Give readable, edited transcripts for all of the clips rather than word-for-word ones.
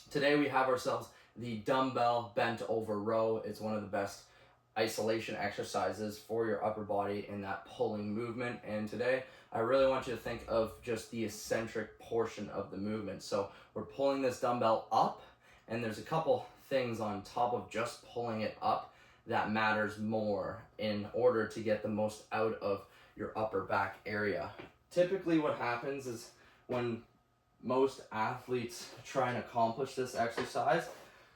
Today we have ourselves the dumbbell bent over row. It's one of the best isolation exercises for your upper body in that pulling movement. And today I really want you to think of just the eccentric portion of the movement. So we're pulling this dumbbell up, and there's a couple things on top of just pulling it up that matters more in order to get the most out of your upper back area. Typically what happens is when most athletes try and accomplish this exercise,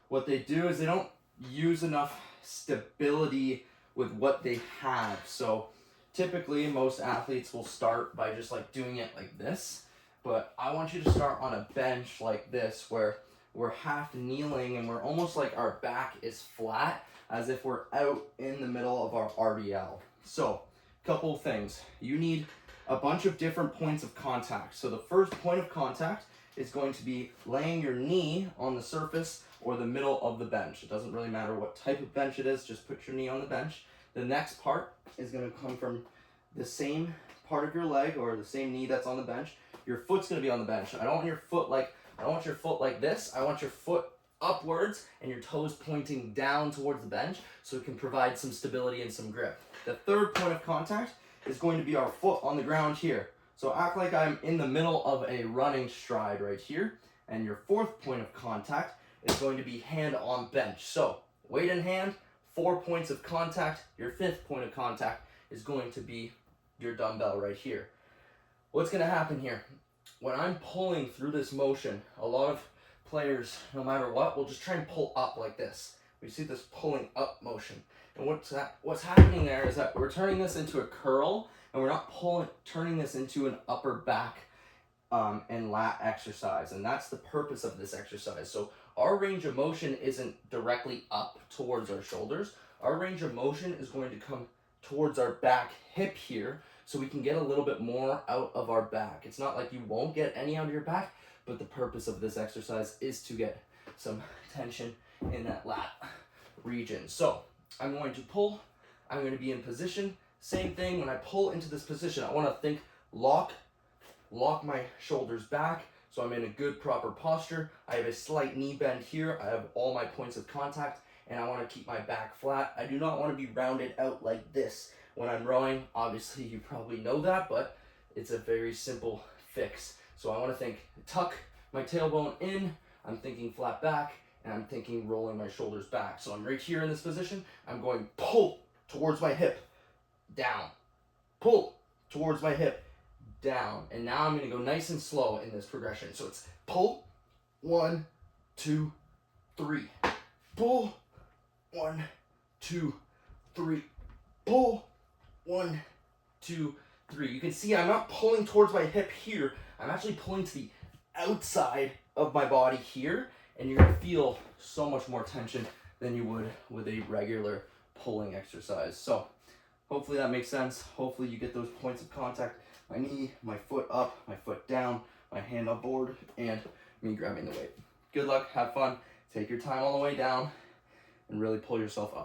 what they do is they don't use enough stability with what they have. So typically most athletes will start by just like doing it like this, but I want you to start on a bench like this where we're half kneeling and we're almost like our back is flat as if we're out in the middle of our RDL. So couple of things. You need a bunch of different points of contact. So the first point of contact is going to be laying your knee on the surface or the middle of the bench. It doesn't really matter what type of bench it is, just put your knee on the bench. The next part is going to come from the same part of your leg or the same knee that's on the bench. Your foot's going to be on the bench. I don't want your foot like this. I want your foot upwards and your toes pointing down towards the bench so it can provide some stability and some grip. The third point of contact is going to be our foot on the ground here. So act like I'm in the middle of a running stride right here. And your fourth point of contact is going to be hand on bench. So weight in hand, 4 points of contact. Your fifth point of contact is going to be your dumbbell right here. What's going to happen here? When I'm pulling through this motion, a lot of players, no matter what, will just try and pull up like this. We see this pulling up motion. And what's happening there is that we're turning this into a curl, and we're not turning this into an upper back and lat exercise. And that's the purpose of this exercise. So our range of motion isn't directly up towards our shoulders. Our range of motion is going to come towards our back hip here, so we can get a little bit more out of our back. It's not like you won't get any out of your back, but the purpose of this exercise is to get some tension in that lat region. So I'm going to pull, I'm going to be in position. Same thing, when I pull into this position, I want to think lock my shoulders back so I'm in a good proper posture. I have a slight knee bend here. I have all my points of contact, and I want to keep my back flat. I do not want to be rounded out like this when I'm rowing. Obviously, you probably know that, but it's a very simple fix. So I want to think tuck my tailbone in, I'm thinking flat back, and I'm thinking rolling my shoulders back. So I'm right here in this position. I'm going pull towards my hip, down. Pull towards my hip, down. And now I'm going to go nice and slow in this progression. So it's pull, 1, 2, 3. Pull, 1, 2, 3. Pull, 1, 2, 3. You can see I'm not pulling towards my hip here. I'm actually pulling to the outside of my body here, and you're going to feel so much more tension than you would with a regular pulling exercise. So hopefully that makes sense. Hopefully you get those points of contact. My knee, my foot up, my foot down, my hand on board, and me grabbing the weight. Good luck, have fun, take your time on the way down, and really pull yourself up.